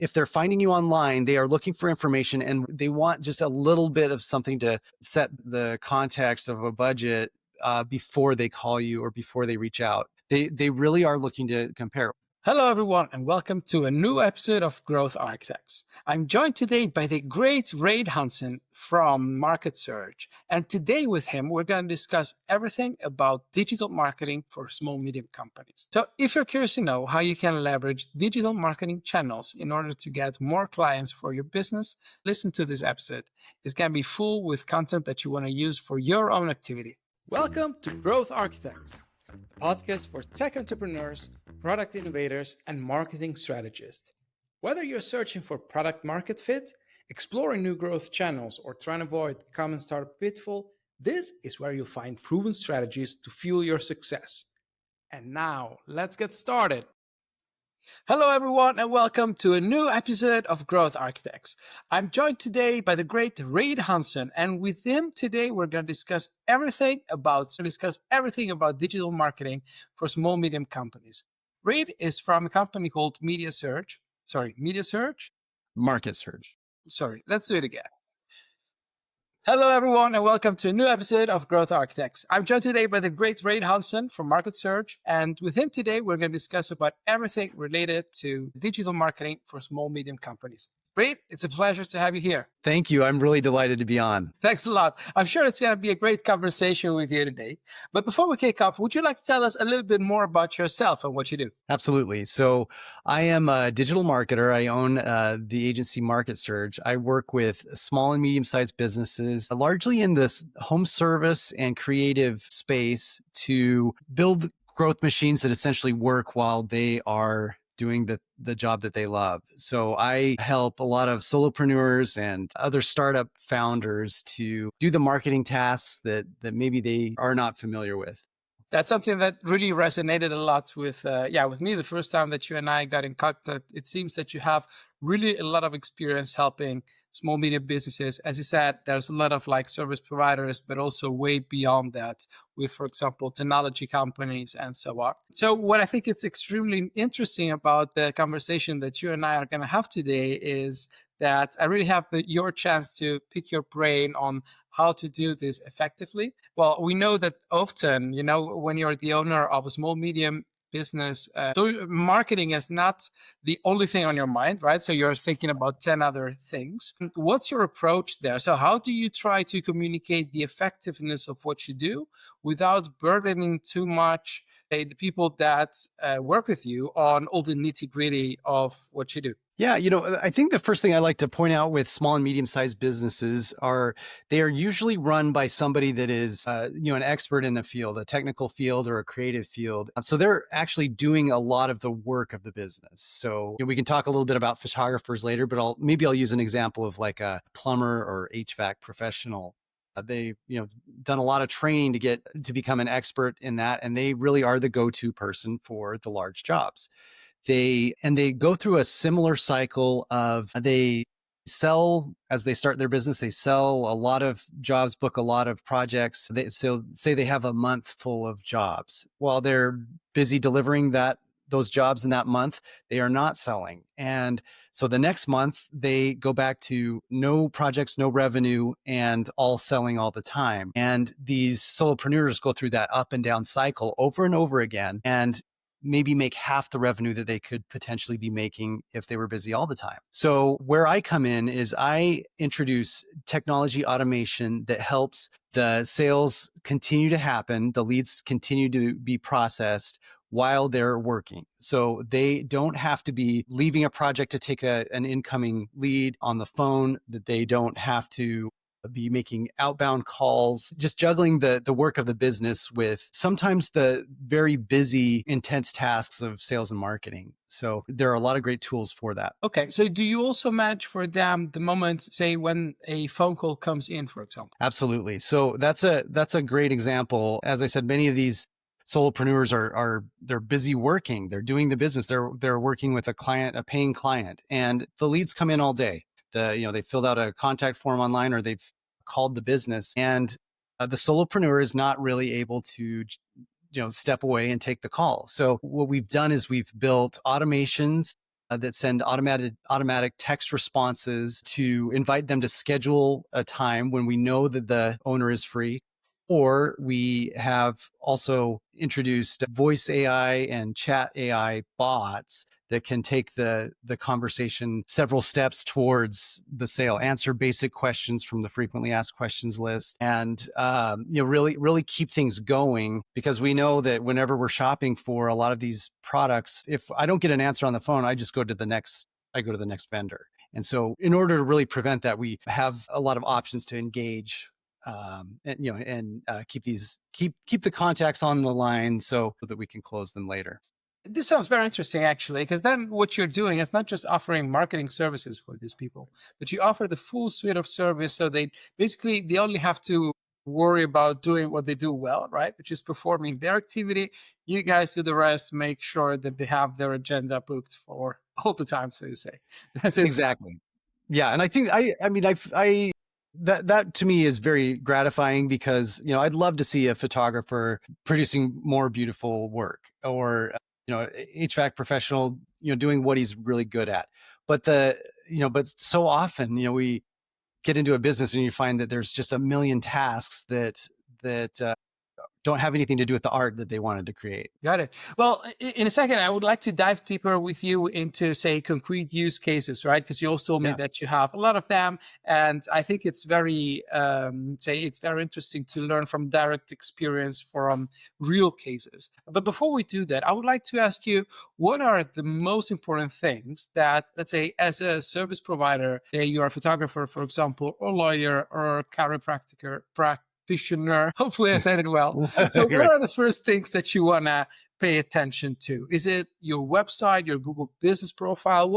if they're finding you online, they are looking for information and they want just a little bit of something to set the context of a budget before they call you or before they reach out. They really are looking to compare. Hello, everyone, and welcome to a new episode of Growth Architects. I'm joined today by the great Reed Hansen from Market Search. And today with him, we're going to discuss everything about digital marketing for small, medium companies. So if you're curious to know how you can leverage digital marketing channels in order to get more clients for your business, listen to this episode. It's going to be full with content that you want to use for your own activity. Welcome to Growth Architects, a podcast for tech entrepreneurs, product innovators, and marketing strategists. Whether you're searching for product market fit, exploring new growth channels, or trying to avoid common startup pitfall, this is where you'll find proven strategies to fuel your success. And now, let's get started. Hello, everyone, and welcome to a new episode of Growth Architects. I'm joined today by the great Reed Hansen, and with him today, we're going to discuss everything about digital marketing for small, medium companies. Reed is from a company called Market Search. Let's do it again. Hello, everyone, and welcome to a new episode of Growth Architects. I'm joined today by the great Reed Hansen from Market Search, and with him today, we're going to discuss about everything related to digital marketing for small, medium companies. Reed, it's a pleasure to have you here. Thank you. I'm really delighted to be on. Thanks a lot. I'm sure it's going to be a great conversation with you today. But before we kick off, would you like to tell us a little bit more about yourself and what you do? Absolutely. So I am a digital marketer. I own the agency Market Search. I work with small and medium-sized businesses, largely in this home service and creative space, to build growth machines that essentially work while they are doing the job that they love. So I help a lot of solopreneurs and other startup founders to do the marketing tasks that maybe they are not familiar with. That's something that really resonated a lot with me the first time that you and I got in contact. It seems that you have really a lot of experience helping small, medium businesses. As you said, there's a lot of like service providers, but also way beyond that with, for example, technology companies and so on. So what I think is extremely interesting about the conversation that you and I are going to have today is that I really have your chance to pick your brain on how to do this effectively. Well, we know that often, when you're the owner of a small, medium business, so marketing is not the only thing on your mind, right? So you're thinking about 10 other things. What's your approach there? So how do you try to communicate the effectiveness of what you do without burdening too much the people that work with you on all the nitty-gritty of what you do? Yeah, I think the first thing I like to point out with small and medium-sized businesses they are usually run by somebody that is, an expert in the field, a technical field or a creative field. So they're actually doing a lot of the work of the business. So we can talk a little bit about photographers later, but I'll use an example of like a plumber or HVAC professional. They've done a lot of training to become an expert in that, and they really are the go-to person for the large jobs. They go through a similar cycle of they sell as they start their business. They sell a lot of jobs, book a lot of projects. So say they have a month full of jobs. While they're busy delivering those jobs in that month, they are not selling. And so the next month they go back to no projects, no revenue, and all selling all the time. And these solopreneurs go through that up and down cycle over and over again, and maybe make half the revenue that they could potentially be making if they were busy all the time. So where I come in is I introduce technology automation that helps the sales continue to happen, the leads continue to be processed while they're working. So they don't have to be leaving a project to take an incoming lead on the phone, that they don't have to be making outbound calls, just juggling the work of the business with sometimes the very busy, intense tasks of sales and marketing. So there are a lot of great tools for that. Okay. So do you also manage for them the moment, say, when a phone call comes in, for example? Absolutely. So that's a great example. As I said, many of these solopreneurs they're busy working, they're doing the business, they're working with a paying client, and the leads come in all day. They filled out a contact form online or they've called the business, and the solopreneur is not really able to step away and take the call. So what we've done is we've built automations that send automatic text responses to invite them to schedule a time when we know that the owner is free. Or we have also introduced voice AI and chat AI bots that can take the conversation several steps towards the sale, answer basic questions from the frequently asked questions list, and really keep things going, because we know that whenever we're shopping for a lot of these products, if I don't get an answer on the phone, I just go to the next vendor. And so in order to really prevent that, we have a lot of options to engage, keep the contacts on the line so that we can close them later. This sounds very interesting, actually, because then what you're doing is not just offering marketing services for these people, but you offer the full suite of service. So they only have to worry about doing what they do well, right? Which is performing their activity. You guys do the rest, make sure that they have their agenda booked for all the time, so to say. That's it. Exactly. Yeah, and I think I mean I that to me is very gratifying, because I'd love to see a photographer producing more beautiful work, or HVAC professional doing what he's really good at. But but so often we get into a business and you find that there's just a million tasks that don't have anything to do with the art that they wanted to create. Got it. Well, in a second, I would like to dive deeper with you into, say, concrete use cases, right? Because you also told me Yeah. that you have a lot of them, and I think it's very, it's very interesting to learn from direct experience from real cases. But before we do that, I would like to ask you, what are the most important things that, let's say, as a service provider, say you're a photographer, for example, or lawyer, or chiropractor, practitioner. Hopefully, I said it well. So, what Right. are the first things that you want to pay attention to? Is it your website, your Google business profile?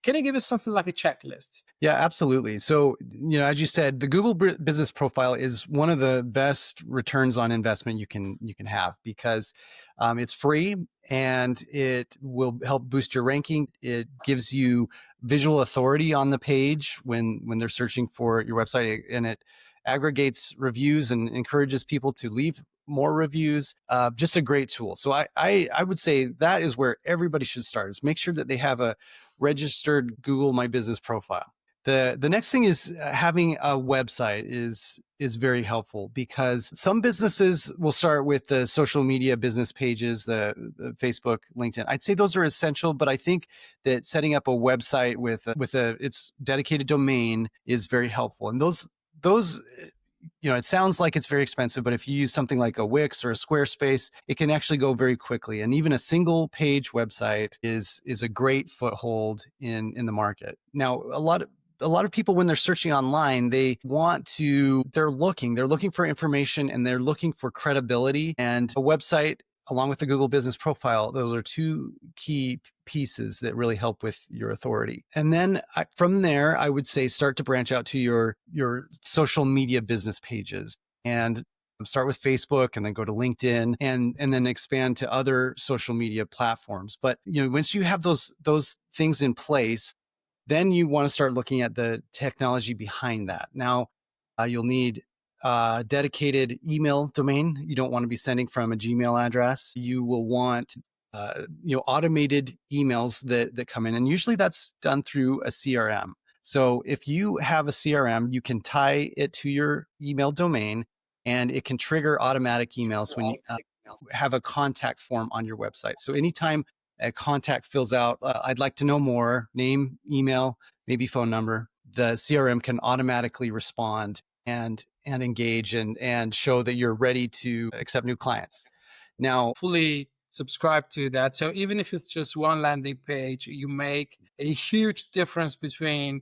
Can you give us something like a checklist? Yeah, absolutely. So, as you said, the Google business profile is one of the best returns on investment you can have, because it's free and it will help boost your ranking. It gives you visual authority on the page when they're searching for your website, and it aggregates reviews and encourages people to leave more reviews. Just a great tool. So I would say that is where everybody should start, is make sure that they have a registered Google My Business profile. The next thing is having a website is very helpful, because some businesses will start with the social media business pages, the Facebook, LinkedIn. I'd say those are essential, but I think that setting up a website with its dedicated domain is very helpful. And those it sounds like it's very expensive, but if you use something like a Wix or a Squarespace, it can actually go very quickly. And even a single page website is a great foothold in the market. Now, a lot of people, when they're searching online, they're looking for information, and they're looking for credibility. And a website, along with the Google business profile, those are two key pieces that really help with your authority. And then from there, I would say start to branch out to your social media business pages, and start with Facebook, and then go to LinkedIn, and then expand to other social media platforms. But once you have those things in place, then you want to start looking at the technology behind that. Now, you'll need a dedicated email domain. You don't want to be sending from a Gmail address. You will want automated emails that come in, and usually that's done through a CRM. So if you have a CRM, you can tie it to your email domain, and it can trigger automatic emails when you have a contact form on your website. So anytime a contact fills out, I'd like to know more, name, email, maybe phone number, the CRM can automatically respond and engage and show that you're ready to accept new clients. Now, Fully subscribe to that. So even if it's just one landing page, you make a huge difference between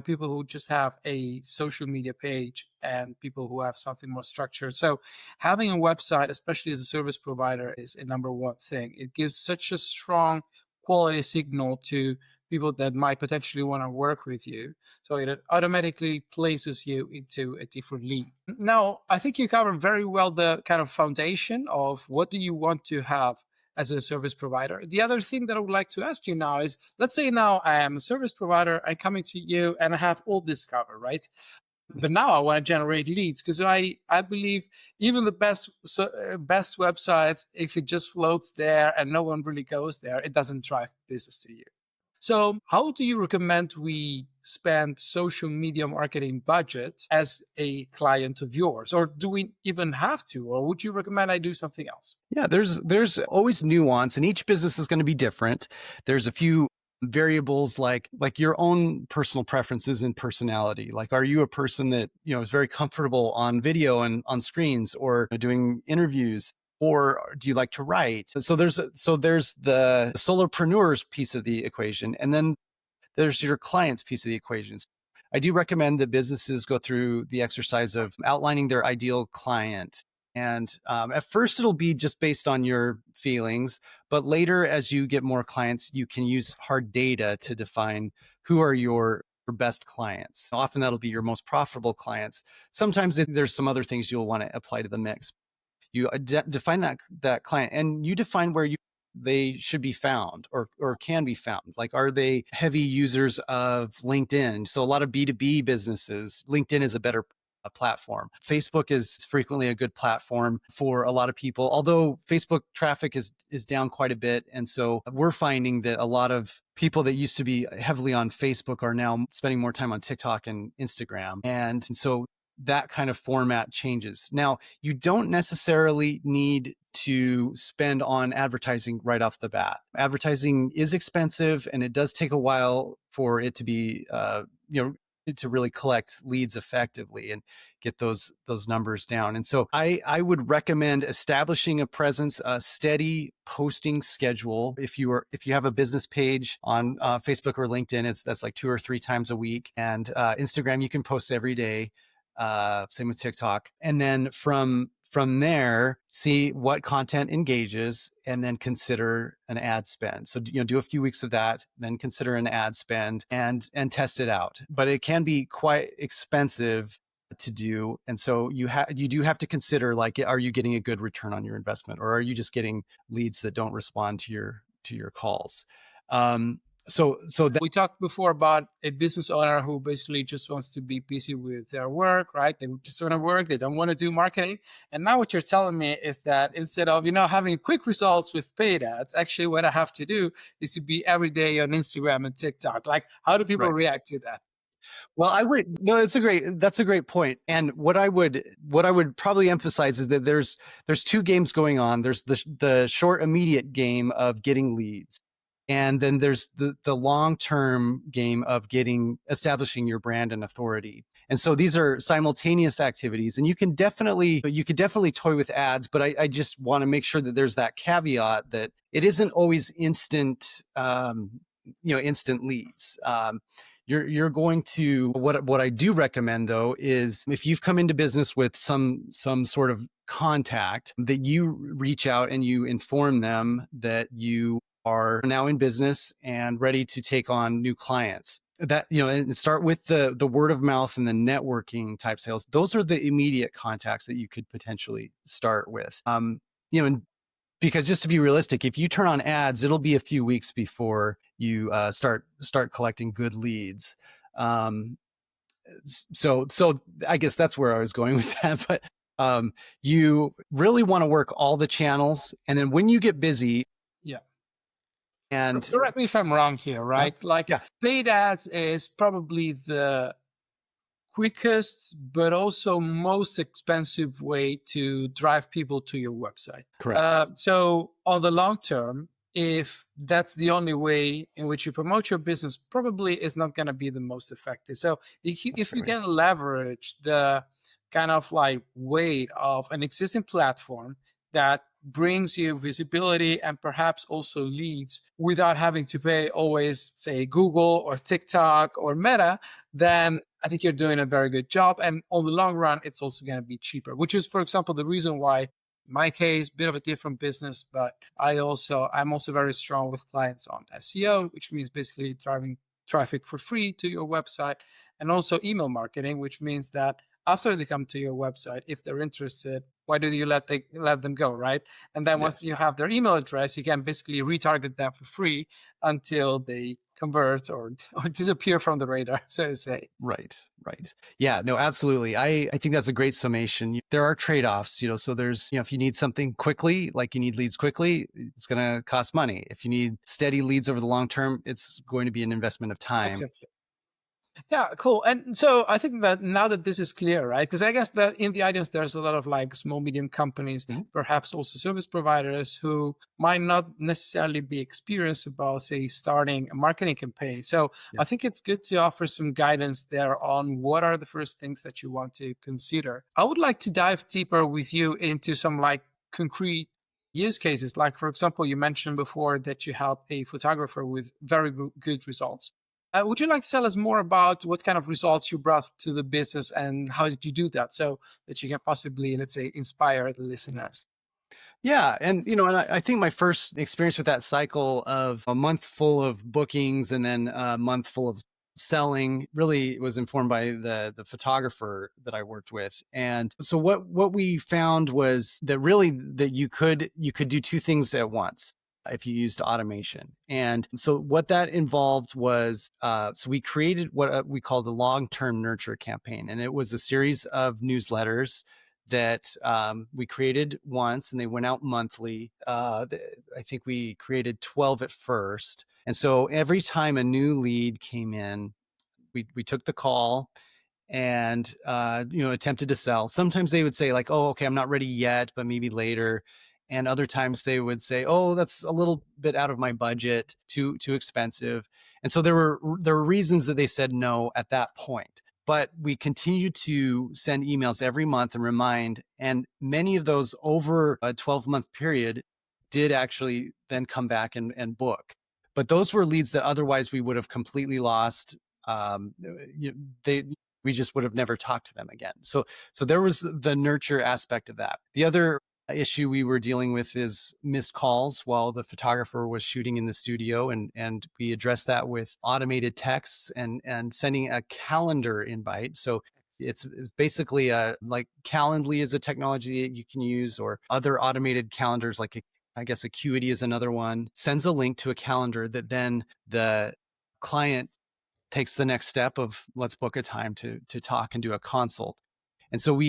people who just have a social media page and people who have something more structured. So having a website, especially as a service provider, is a number one thing. It gives such a strong quality signal to people that might potentially want to work with you. So it automatically places you into a different league. Now, I think you covered very well the kind of foundation of what do you want to have as a service provider. The other thing that I would like to ask you now is, let's say now I am a service provider, I'm coming to you and I have all this covered, right? But now I want to generate leads, because I believe even the best websites, if it just floats there and no one really goes there, it doesn't drive business to you. So, how do you recommend we spend social media marketing budget as a client of yours? Or do we even have to? Or would you recommend I do something else? Yeah, there's always nuance, and each business is going to be different. There's a few variables like your own personal preferences and personality. Like, are you a person that is very comfortable on video and on screens, or doing interviews, or do you like to write? So there's the solopreneurs piece of the equation, and then there's your clients piece of the equations. I do recommend that businesses go through the exercise of outlining their ideal client. And at first, it'll be just based on your feelings. But later, as you get more clients, you can use hard data to define who are your best clients. Often that'll be your most profitable clients. Sometimes there's some other things you'll want to apply to the mix. You define that client, and you define where they should be found, or can be found. Like, are they heavy users of LinkedIn? So a lot of B2B businesses, LinkedIn is a better platform. Facebook is frequently a good platform for a lot of people, although Facebook traffic is down quite a bit. And so we're finding that a lot of people that used to be heavily on Facebook are now spending more time on TikTok and Instagram. And so that kind of format changes. Now, you don't necessarily need to spend on advertising right off the bat. Advertising is expensive, and it does take a while for it to be, to really collect leads effectively and get those numbers down. And so I would recommend establishing a presence, a steady posting schedule. If you have a business page on Facebook or LinkedIn, that's like 2 or 3 times a week, and Instagram you can post every day. Same with TikTok. And then from there, see what content engages, and then consider an ad spend. So, do a few weeks of that, then consider an ad spend, and test it out. But it can be quite expensive to do. And so you do have to consider, like, are you getting a good return on your investment, or are you just getting leads that don't respond to your calls? So that We talked before about a business owner who basically just wants to be busy with their work, right? They just want to work. They don't want to do marketing. And now what you're telling me is that instead of, having quick results with paid ads, actually what I have to do is to be every day on Instagram and TikTok. Like, how do people right. react to that? Well, I would no, that's a great point. And what I would probably emphasize is that there's two games going on. There's the short immediate game of getting leads. And then there's the long-term game of establishing your brand and authority. And so these are simultaneous activities, and you could definitely toy with ads, but I just want to make sure that there's that caveat that it isn't always instant, instant leads. You're going to what I do recommend, though, is if you've come into business with some sort of contact, that you reach out and you inform them that you are now in business and ready to take on new clients. That, and start with the word of mouth and the networking type sales. Those are the immediate contacts that you could potentially start with. And because, just to be realistic, if you turn on ads, it'll be a few weeks before you start collecting good leads. So I guess that's where I was going with that. But you really want to work all the channels, and then when you get busy, Yeah. and Correct me if I'm wrong here, right? Like, yeah, paid ads is probably the quickest but also most expensive way to drive people to your website. correct. So on the long term, if that's the only way in which you promote your business, probably is not going to be the most effective. So if you Right. can leverage the kind of like weight of an existing platform that brings you visibility and perhaps also leads without having to pay always, say, Google or TikTok or Meta, then I think you're doing a very good job. And on the long run, it's also going to be cheaper, which is, for example, the reason why, in my case, bit of a different business, but I'm also very strong with clients on SEO, which means basically driving traffic for free to your website, and also email marketing, which means that after they come to your website, if they're interested, why do you let them go, right? And then once Yes. you have their email address, you can basically retarget them for free until they convert or, or disappear from the radar, so to say. Right, right. Yeah, no, absolutely. I think that's a great summation. There are trade-offs, so there's, if you need something quickly, like you need leads quickly, it's going to cost money. If you need steady leads over the long term, it's going to be an investment of time. Exactly. Yeah, cool. And so I think that now that this is clear, right? Because I guess that in the audience, there's a lot of like small, medium companies, Mhm. perhaps also service providers who might not necessarily be experienced about, say, starting a marketing campaign. So Yeah. I think it's good to offer some guidance there on what are the first things that you want to consider. I would like to dive deeper with you into some like concrete use cases. Like, for example, you mentioned before that you help a photographer with very good results. Would you like to tell us more about what kind of results you brought to the business and how did you do that so that you can possibly, let's say, inspire the listeners? Yeah, and I think my first experience with that cycle of a month full of bookings and then a month full of selling really was informed by the photographer that I worked with. And so what we found was that really that you could do two things at once if you used automation. And so what that involved was so we created what we call the long-term nurture campaign, and it was a series of newsletters that we created once and they went out monthly. I think we created 12 at first. And so every time a new lead came in, we took the call and attempted to sell. Sometimes they would say like, oh, okay, I'm not ready yet, but maybe later. And other times they would say, oh, that's a little bit out of my budget, too expensive. And so there were reasons that they said no at that point. But we continued to send emails every month and remind, and many of those over a 12-month period did actually then come back and book. But those were leads that otherwise we would have completely lost. They we just would have never talked to them again. So there was the nurture aspect of that. The other issue we were dealing with is missed calls while the photographer was shooting in the studio, and we addressed that with automated texts and sending a calendar invite. So it's basically like Calendly is a technology that you can use, or other automated calendars like I guess Acuity is another one. Sends a link to a calendar that then the client takes the next step of let's book a time to talk and do a consult. And so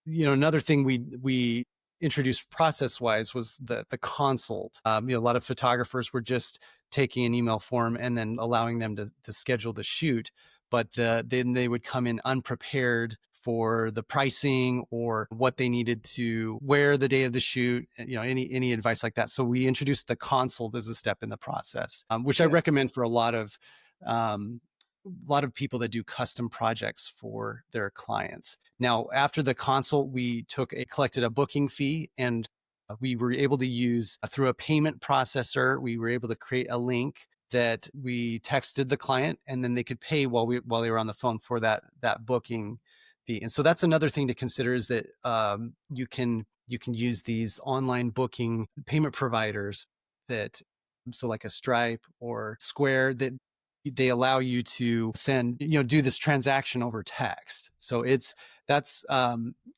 another thing we introduced process wise was the consult. A lot of photographers were just taking an email form and then allowing them to schedule the shoot, but then they would come in unprepared for the pricing or what they needed to wear the day of the shoot, any advice like that. So we introduced the consult as a step in the process, which I Yeah. recommend for um, a lot of people that do custom projects for their clients. Now, after the consult, we collected a booking fee, and we were able to use through a payment processor. We were able to create a link that we texted the client, and then they could pay while they were on the phone for that booking fee. And so that's another thing to consider is that you can use these online booking payment providers that so like a Stripe or Square that they allow you to do this transaction over text. So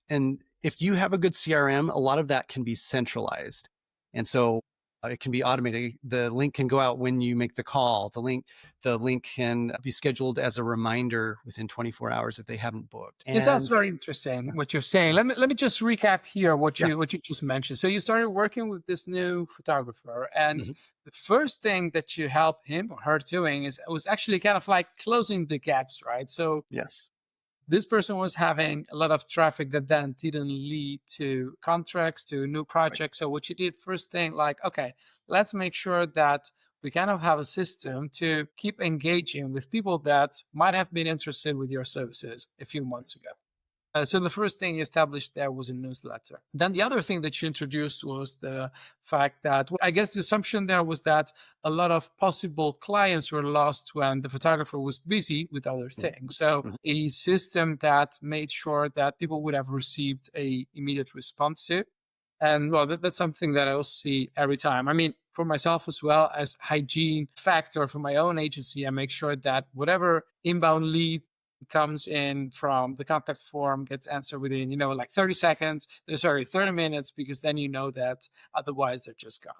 and if you have a good CRM, a lot of that can be centralized. And so it can be automated. The link can go out when you make the call. The link can be scheduled as a reminder within 24 hours if they haven't booked. This sounds And very interesting what you're saying. Let me just recap here yeah. what you just mentioned. So you started working with this new photographer, and Mhm. the first thing that you help him or her doing was actually kind of like closing the gaps, right? So Yes. this person was having a lot of traffic that then didn't lead to contracts, to new Right. projects. So what you did first thing, like, okay, let's make sure that we kind of have a system to keep engaging with people that might have been interested with your services a few months ago. So the first thing you established there was a newsletter. Then the other thing that you introduced was the fact that, well, I guess the assumption there was that a lot of possible clients were lost when the photographer was busy with other things. So Mhm. a system that made sure that people would have received a immediate response to. And well, that's something that I also see every time. I mean, for myself as well as hygiene factor for my own agency, I make sure that whatever inbound lead comes in from the contact form, gets answered within, like 30 seconds, sorry, 30 minutes, because then you know that otherwise they're just gone.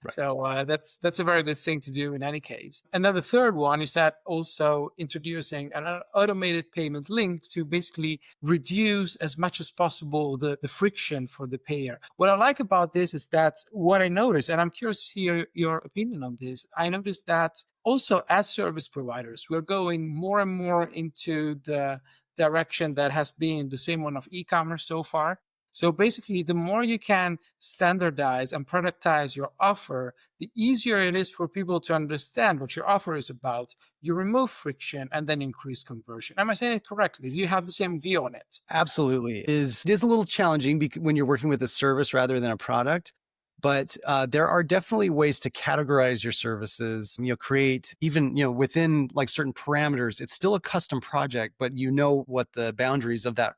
Right. So that's a very good thing to do in any case. And then the third one is that also introducing an automated payment link to basically reduce as much as possible the friction for the payer. What I like about this is that what I noticed, and I'm curious to hear your opinion on this, I noticed that also as service providers, we're going more and more into the direction that has been the same one of e-commerce so far. So basically, the more you can standardize and productize your offer, the easier it is for people to understand what your offer is about. You remove friction and then increase conversion. Am I saying it correctly? Do you have the same view on it? Absolutely. It is a little challenging when you're working with a service rather than a product, but there are definitely ways to categorize your services, create even, within like certain parameters. It's still a custom project, but you know what the boundaries of that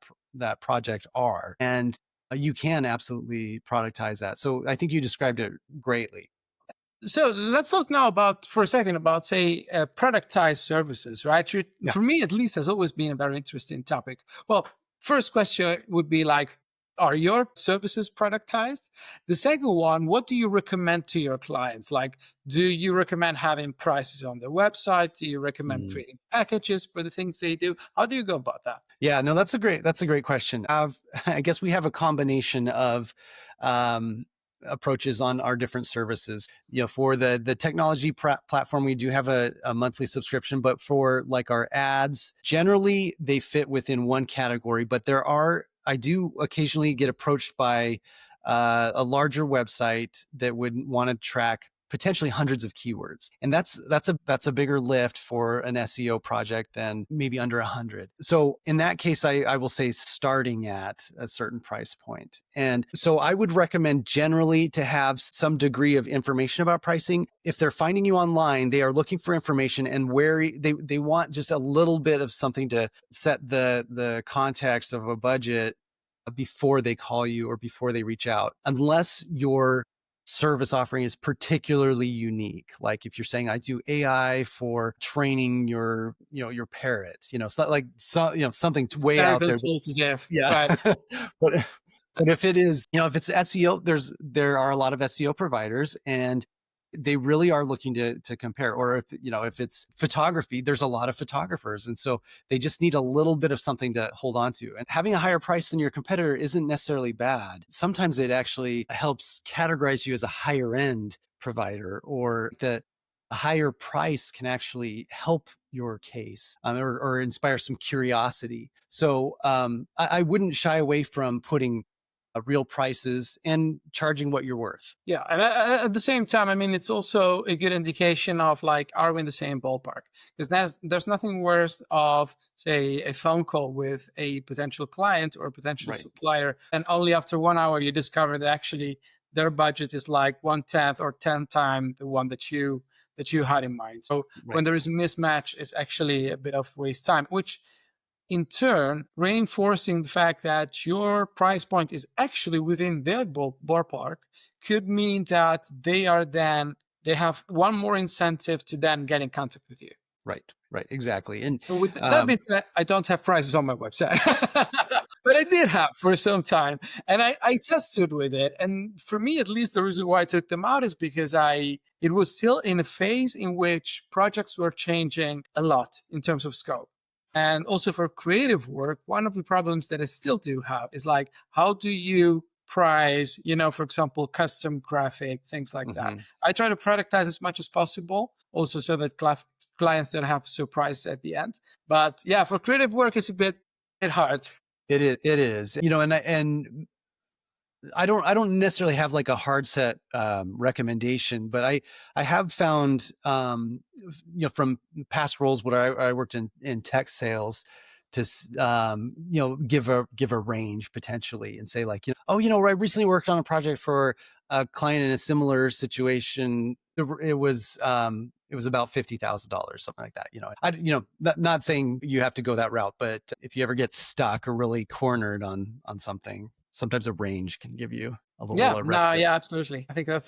project are. And you can absolutely productize that. So I think you described it greatly. So let's talk now about for a second about say productized services, right? Yeah. For me, at least, has always been a very interesting topic. Well, first question would be like, are your services productized? The second one, what do you recommend to your clients? Like, do you recommend having prices on their website? Do you recommend Mm. creating packages for the things they do? How do you go about that? Yeah, no, that's a great question. I guess we have a combination of um, approaches on our different services. For the technology platform, we do have a monthly subscription, but for like our ads, generally they fit within one category. But I do occasionally get approached by a larger website that would want to track potentially hundreds of keywords. And that's a bigger lift for an SEO project than maybe under 100. So in that case, I will say starting at a certain price point. And so I would recommend generally to have some degree of information about pricing. If they're finding you online, they are looking for information, and where they want just a little bit of something to set the context of a budget before they call you or before they reach out, unless your service offering is particularly unique. Like if you're saying, I do AI for training your parrot, it's not like something It's way very out there. consultative, Yeah. right? but but if it is, if it's SEO, there are a lot of SEO providers, and they really are looking to compare. Or if it's photography, there's a lot of photographers, and so they just need a little bit of something to hold on to. And having a higher price than your competitor isn't necessarily bad. Sometimes it actually helps categorize you as a higher end provider, or that a higher price can actually help your case, or inspire some curiosity. So I wouldn't shy away from putting real prices and charging what you're worth. Yeah, and at the same time, I mean, it's also a good indication of like, are we in the same ballpark? Because there's nothing worse of say a phone call with a potential client or potential Right. supplier, and only after 1 hour you discover that actually their budget is like 1/10 or 10 times the one that you had in mind. So when Right. there is a mismatch, it's actually a bit of waste time, which in turn reinforcing the fact that your price point is actually within their ballpark could mean that they have one more incentive to then get in contact with you. Right. Right. Exactly. And And with that um, being said, I don't have prices on my website, but I did have for some time, and I tested with it. And for me, at least, the reason why I took them out is because it was still in a phase in which projects were changing a lot in terms of scope. And also for creative work, one of the problems that I still do have is like, how do you price, for example, custom graphic, things like that. mhm. I try to productize as much as possible, also so that clients don't have surprises at the end. But yeah, for creative work, it's a bit hard. It is, and I don't necessarily have like a hard set recommendation, but I have found from past roles where I worked in tech sales to give a range potentially, and say like, oh, I recently worked on a project for a client in a similar situation. It was about $50,000, something like that. Not saying you have to go that route, but if you ever get stuck or really cornered on something. sometimes a range can give you a little Yeah, no, respite. yeah, absolutely. I think that's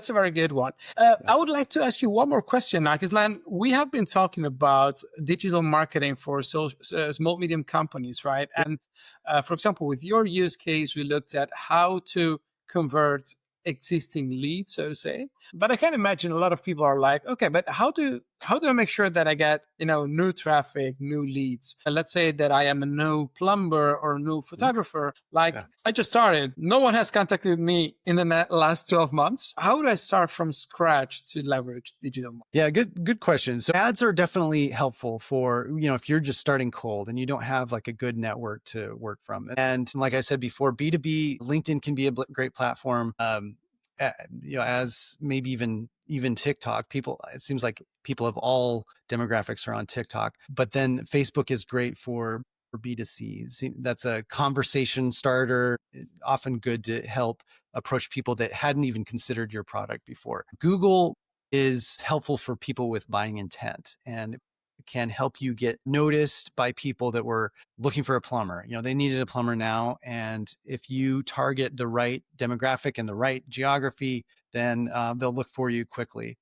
a very good one. Yeah. I would like to ask you one more question now, because Len, we have been talking about digital marketing for small medium companies, right? Yep. And for example, with your use case, we looked at how to convert existing leads, so to say. But I can imagine a lot of people are like, okay, but how do I make sure that I get new traffic, new leads? And let's say that I am a new plumber or a new Mhm. photographer, like Yeah. I just started. No one has contacted me in the last 12 months. How would I start from scratch to leverage digital marketing? Yeah, good question. So ads are definitely helpful for, if you're just starting cold and you don't have like a good network to work from. And like I said before, B2B, LinkedIn can be a great platform. As maybe even TikTok, it seems like people of all demographics are on TikTok, but then Facebook is great for B2C. That's a conversation starter, often good to help approach people that hadn't even considered your product before. Google is helpful for people with buying intent and can help you get noticed by people that were looking for a plumber. They needed a plumber now. And if you target the right demographic and the right geography, then they'll look for you quickly.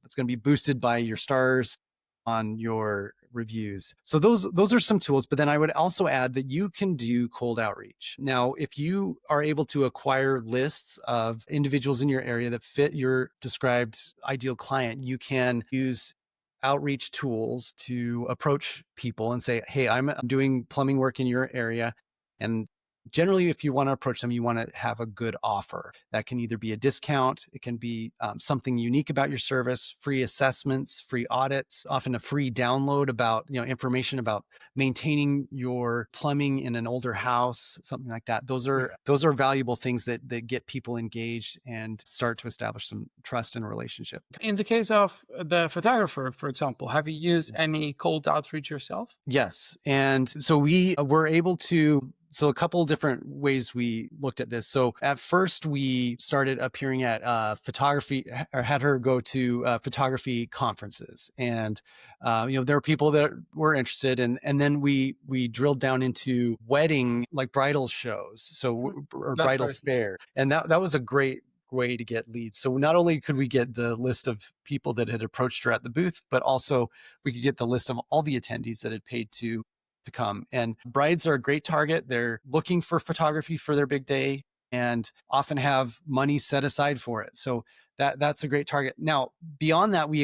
It's going to be boosted by your stars on your reviews. So those are some tools, but then I would also add that you can do cold outreach. Now, if you are able to acquire lists of individuals in your area that fit your described ideal client, you can use outreach tools to approach people and say, "Hey, I'm doing plumbing work in your area." And generally, if you want to approach them, you want to have a good offer. That can either be a discount, it can be something unique about your service, free assessments, free audits, often a free download about information about maintaining your plumbing in an older house, something like that. Those are valuable things that get people engaged and start to establish some trust and relationship. In the case of the photographer, for example, have you used any cold outreach yourself? Yes. And so we were able to, so a couple different ways we looked at this. So at first we started appearing at photography, or had her go to photography conferences. And, there were people that were interested. And then we drilled down into wedding, like bridal shows. So, or That's bridal very fair. And that was a great way to get leads. So not only could we get the list of people that had approached her at the booth, but also we could get the list of all the attendees that had paid to come. And brides are a great target. They're looking for photography for their big day and often have money set aside for it. So that's a great target. Now, beyond that, we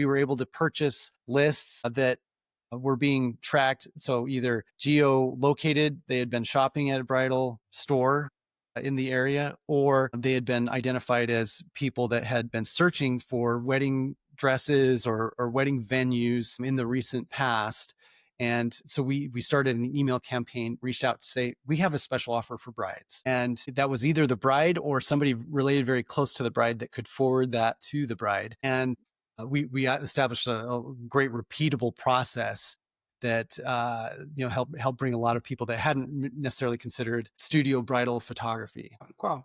were able to purchase lists that were being tracked. So either geo located, they had been shopping at a bridal store in the area, or they had been identified as people that had been searching for wedding dresses or wedding venues in the recent past. And so we started an email campaign, reached out to say, we have a special offer for brides. And that was either the bride or somebody related very close to the bride that could forward that to the bride. And we established a great repeatable process that helped bring a lot of people that hadn't necessarily considered studio bridal photography. Wow.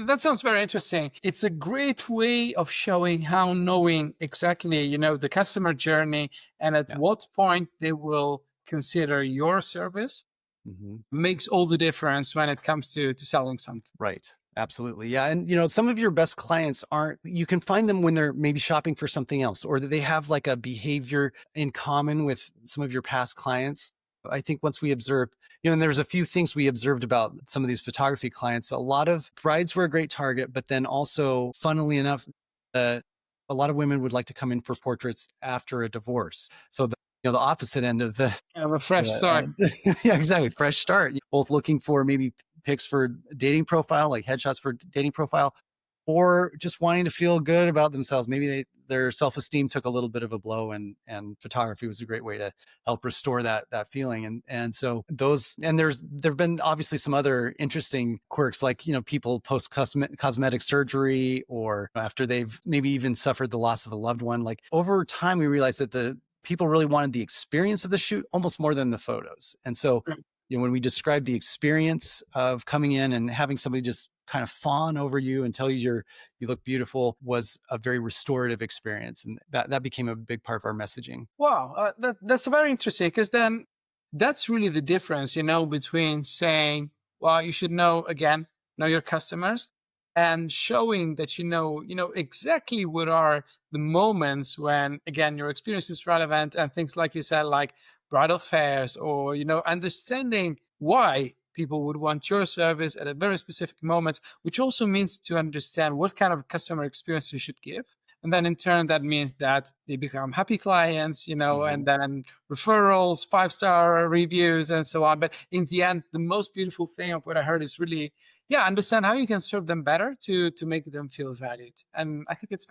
That sounds very interesting. It's a great way of showing how knowing exactly, the customer journey and at Yeah. what point they will consider your service Mhm. makes all the difference when it comes to selling something. Right. Absolutely. Yeah. And, some of your best clients you can find them when they're maybe shopping for something else or that they have like a behavior in common with some of your past clients. I think once we observed, and there's a few things we observed about some of these photography clients. A lot of brides were a great target, but then also, funnily enough, a lot of women would like to come in for portraits after a divorce. So the opposite end of the Kind of a fresh start. yeah, exactly. Fresh start. Both looking for maybe pics for dating profile, like headshots for dating profile, or just wanting to feel good about themselves. Maybe their self-esteem took a little bit of a blow, and photography was a great way to help restore that feeling. And so there've been obviously some other interesting quirks, like people post cosmetic surgery or after they've maybe even suffered the loss of a loved one. Like over time, we realized that the people really wanted the experience of the shoot almost more than the photos. And so, when we describe the experience of coming in and having somebody just kind of fawn over you and tell you you look beautiful was a very restorative experience. And that became a big part of our messaging. Wow, that's very interesting because then that's really the difference, between saying well, you should know, again, know your customers, and showing that you know exactly what are the moments when, again, your experience is relevant, and things like you said, like bridal fairs, or understanding why people would want your service at a very specific moment, which also means to understand what kind of customer experience you should give. And then in turn, that means that they become happy clients, and Mhm. then referrals, 5-star reviews, and so on. But in the end, the most beautiful thing of what I heard is really, yeah, understand how you can serve them better to make them feel valued. And I think it's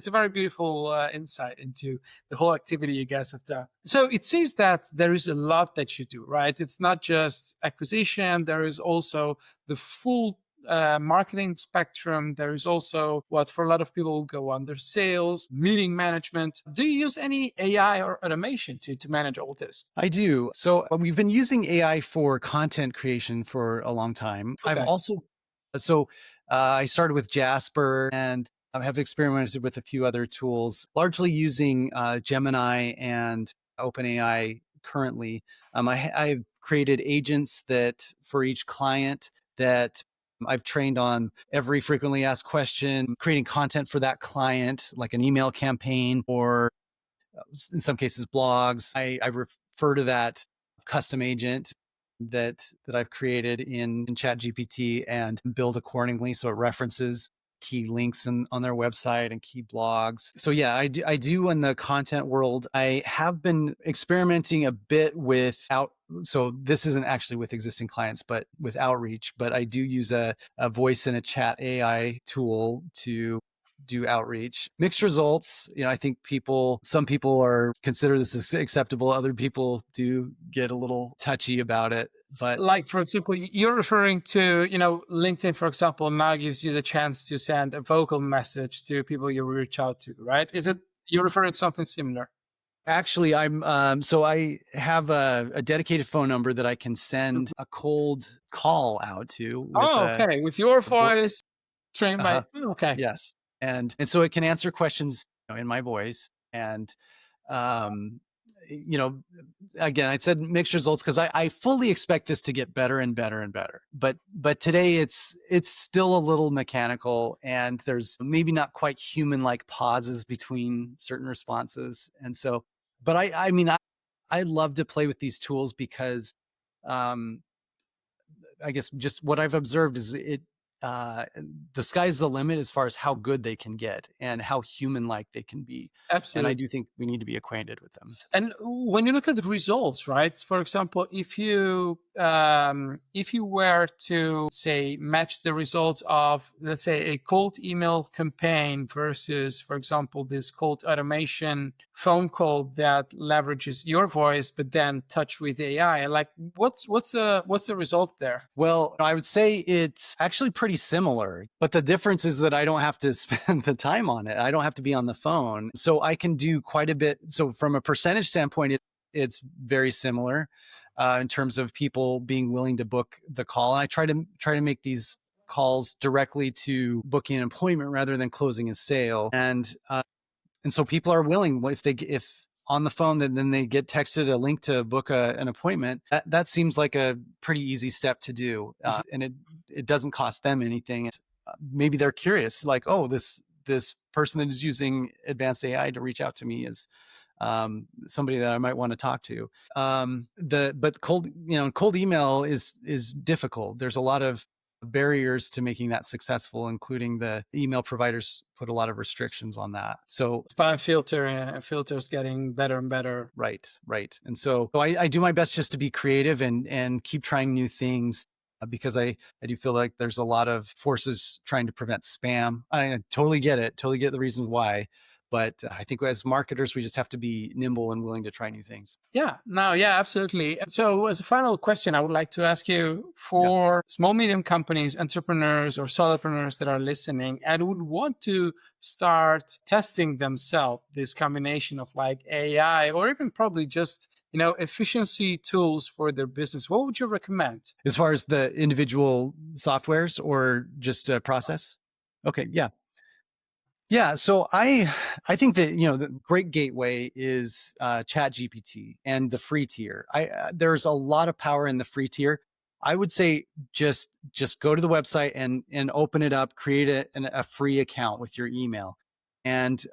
a very beautiful insight into the whole activity you guys have done. So it seems that there is a lot that you do, right? It's not just acquisition. There is also the full marketing spectrum. There is also what for a lot of people will go under sales, meeting management. Do you use any AI or automation to manage all this? I do. So we've been using AI for content creation for a long time. I've Okay. also, so I started with Jasper and I have experimented with a few other tools, largely using Gemini and OpenAI currently. I've created agents that for each client that I've trained on every frequently asked question, creating content for that client, like an email campaign or in some cases blogs. I refer to that custom agent that I've created in Chat GPT and build accordingly so it references key links on their website and key blogs. So yeah, I do in the content world. I have been experimenting a bit with out. So this isn't actually with existing clients, but with outreach. But I do use a voice and a chat AI tool to do outreach. Mixed results. I think some people are consider this as acceptable. Other people do get a little touchy about it. But Like, for example, you're referring to, LinkedIn, for example, now gives you the chance to send a vocal message to people you reach out to, right? Is it you're referring to something similar? actually, so I have a dedicated phone number that I can send a cold call out to with Oh, okay. With your a vo- voice trained by, uh-huh. oh, okay. Yes. And so it can answer questions, in my voice. And um you know again, I said mixed results because I fully expect this to get better and better and better. But today it's still a little mechanical, and there's maybe not quite human like pauses between certain responses. And so, but I love to play with these tools because um I guess just what I've observed is uh, the sky's the limit as far as how good they can get and how human like they can be. And I Absolutely. do think we need to be acquainted with them. And when you look at the results, right? For example, if you were to say match the results of, let's say, a cold email campaign versus, for example, this cold automation phone call that leverages your voice but then touch with AI, like what's the result there? Well, I would say it's actually pretty similar, but the difference is that I don't have to spend the time on it. I don't have to be on the phone. So I can do quite a bit. So from a percentage standpoint, it's very similar in terms of people being willing to book the call. And I try to make these calls directly to booking an appointment rather than closing a sale. And so people are willing, if on the phone, then they get texted a link to book an appointment. That seems like a pretty easy step to do, and it doesn't cost them anything. Maybe they're curious, like, oh, this person that is using advanced AI to reach out to me is somebody that I might want to talk to. But cold email is difficult. There's a lot of barriers to making that successful, including the email providers put a lot of restrictions on that. So Spam filters getting better and better. right. And so I do my best just to be creative and keep trying new things because I do feel like there's a lot of forces trying to prevent spam. I totally get it, totally get the reasons why. But I think as marketers, we just have to be nimble and willing to try new things. Yeah, no, yeah, absolutely. So, as a final question, I would like to ask you, Yeah. for small, medium companies, entrepreneurs, or solopreneurs that are listening and would want to start testing themselves this combination of like AI or even probably just, efficiency tools for their business, what would you recommend? As far as the individual softwares or just a process? Okay. Yeah. Yeah, so I think that the great gateway is Chat GPT and the free tier. There's a lot of power in the free tier. I would say just go to the website and open it up, create a free account with your email, and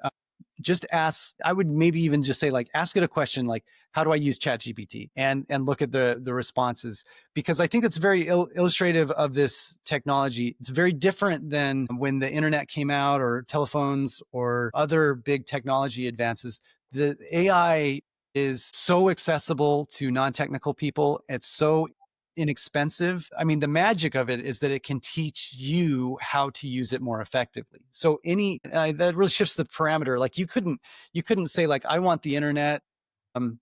just ask. I would maybe even just say like ask it a question like, how do I use ChatGPT, and look at the responses, because I think that's very illustrative of this technology. It's very different than when the internet came out or telephones or other big technology advances. The AI is so accessible to non-technical people. It's so inexpensive. I mean, the magic of it is that it can teach you how to use it more effectively. So that really shifts the parameter. Like you couldn't say like, I want the internet. Um,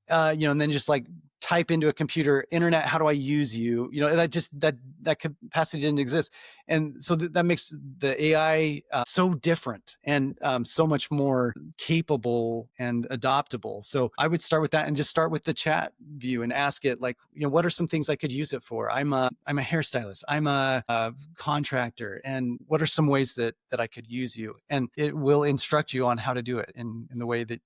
and then just like type into a computer, internet, how do I use you? That capacity didn't exist. And so that makes the AI so different and so much more capable and adoptable. So I would start with that and just start with the chat view and ask it like, what are some things I could use it for? I'm a hairstylist. I'm a contractor. And what are some ways that I could use you? And it will instruct you on how to do it in the way that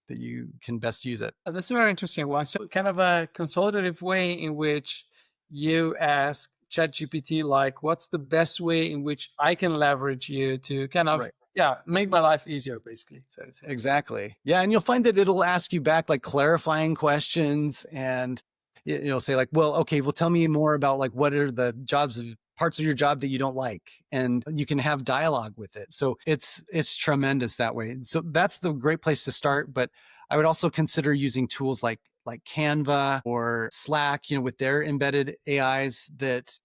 you can best use it. That's a very interesting one. So, kind of a consultative way in which you ask ChatGPT, like, what's the best way in which I can leverage you to kind of, Right. yeah, make my life easier, basically. So to say. Exactly. Yeah. And you'll find that it'll ask you back like clarifying questions, and you'll say like, well, okay, well, tell me more about like what are the parts of your job that you don't like, and you can have dialogue with it. So it's tremendous that way. So that's the great place to start. But I would also consider using tools like Canva or Slack, with their embedded AIs that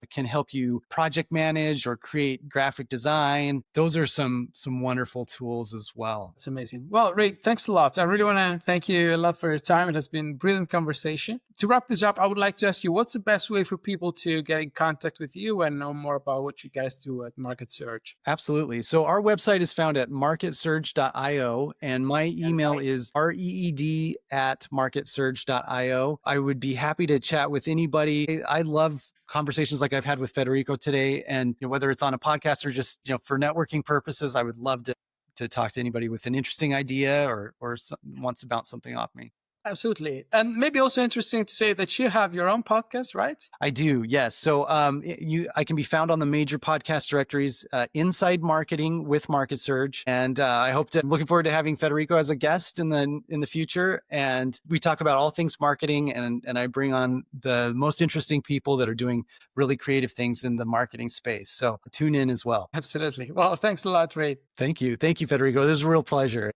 can help you project manage or create graphic design. Those are some wonderful tools as well. It's amazing. Well, Reed, thanks a lot. I really want to thank you a lot for your time. It has been a brilliant conversation. To wrap this up, I would like to ask you, what's the best way for people to get in contact with you and know more about what you guys do at Market Surge? Absolutely. So our website is found at marketsurge.io, and my email is reed@marketsurge.io. I would be happy to chat with anybody. I love conversations like I've had with Federico today, and whether it's on a podcast or just for networking purposes, I would love to talk to anybody with an interesting idea or wants to bounce something off me. Absolutely. And maybe also interesting to say that you have your own podcast, right? I do, yes. So I can be found on the major podcast directories, Inside Marketing with Market Surge, and I'm looking forward to having Federico as a guest in the future. And we talk about all things marketing, and I bring on the most interesting people that are doing really creative things in the marketing space. So tune in as well. Absolutely. Well, thanks a lot, Reed. Thank you, Federico. This is a real pleasure.